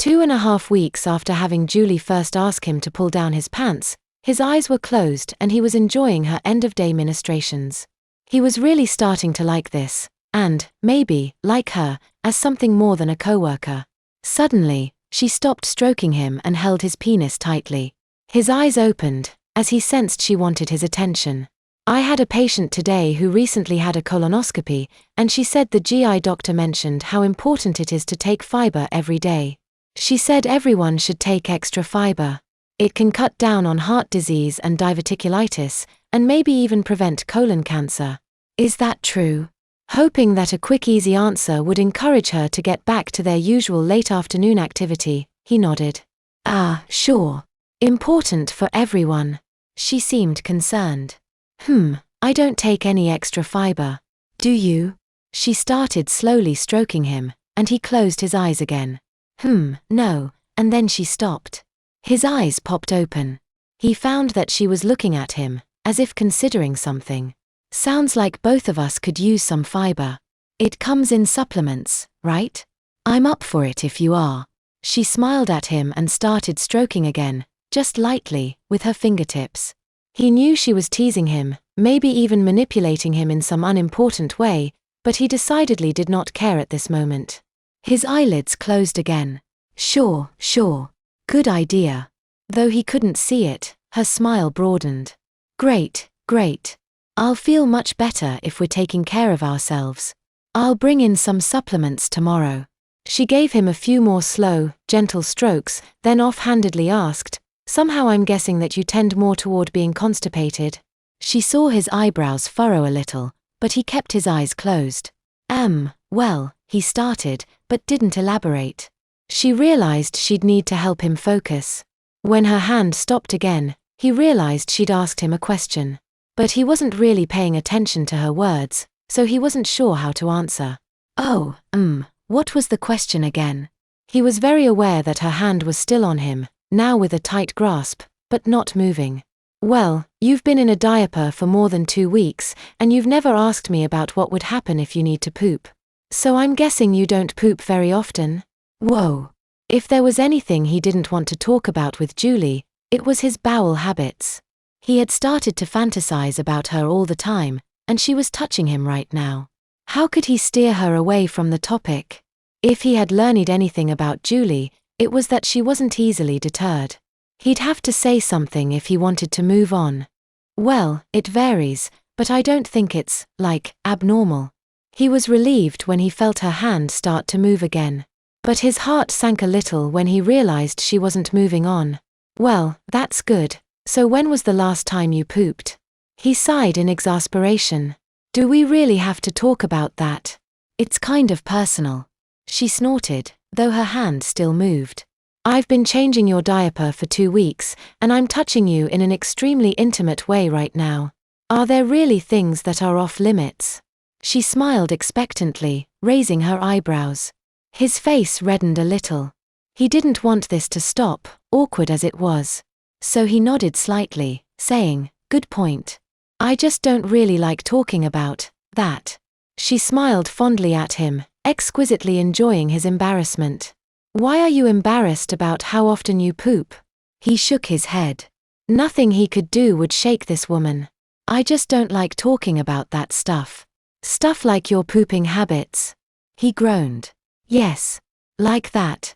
2.5 weeks after having Julie first ask him to pull down his pants, his eyes were closed and he was enjoying her end-of-day ministrations. He was really starting to like this, and, maybe, like her, as something more than a coworker. Suddenly, she stopped stroking him and held his penis tightly. His eyes opened, as he sensed she wanted his attention. I had a patient today who recently had a colonoscopy, and she said the GI doctor mentioned how important it is to take fiber every day. She said everyone should take extra fiber. It can cut down on heart disease and diverticulitis, and maybe even prevent colon cancer. Is that true? Hoping that a quick easy answer would encourage her to get back to their usual late afternoon activity, he nodded. Ah, sure. Important for everyone. She seemed concerned. I don't take any extra fiber. Do you? She started slowly stroking him, and he closed his eyes again. No, and then she stopped. His eyes popped open. He found that she was looking at him, as if considering something. Sounds like both of us could use some fiber. It comes in supplements, right? I'm up for it if you are. She smiled at him and started stroking again, just lightly, with her fingertips. He knew she was teasing him, maybe even manipulating him in some unimportant way, but he decidedly did not care at this moment. His eyelids closed again. Sure. Good idea. Though he couldn't see it, her smile broadened. Great. I'll feel much better if we're taking care of ourselves. I'll bring in some supplements tomorrow. She gave him a few more slow, gentle strokes, then offhandedly asked, somehow I'm guessing that you tend more toward being constipated. She saw his eyebrows furrow a little, but he kept his eyes closed. Well, he started, but didn't elaborate. She realized she'd need to help him focus. When her hand stopped again, he realized she'd asked him a question. But he wasn't really paying attention to her words, so he wasn't sure how to answer. What was the question again? He was very aware that her hand was still on him, now with a tight grasp, but not moving. Well, you've been in a diaper for more than 2 weeks, and you've never asked me about what would happen if you need to poop. So I'm guessing you don't poop very often? Whoa. If there was anything he didn't want to talk about with Julie, it was his bowel habits. He had started to fantasize about her all the time, and she was touching him right now. How could he steer her away from the topic? If he had learned anything about Julie, it was that she wasn't easily deterred. He'd have to say something if he wanted to move on. Well, it varies, but I don't think it's, abnormal. He was relieved when he felt her hand start to move again. But his heart sank a little when he realized she wasn't moving on. Well, that's good. So when was the last time you pooped? He sighed in exasperation. Do we really have to talk about that? It's kind of personal. She snorted, though her hand still moved. I've been changing your diaper for 2 weeks, and I'm touching you in an extremely intimate way right now. Are there really things that are off limits? She smiled expectantly, raising her eyebrows. His face reddened a little. He didn't want this to stop, awkward as it was. So he nodded slightly, saying, good point. I just don't really like talking about that. She smiled fondly at him, exquisitely enjoying his embarrassment. Why are you embarrassed about how often you poop? He shook his head. Nothing he could do would shake this woman. I just don't like talking about that stuff. Stuff like your pooping habits. He groaned. Yes. Like that.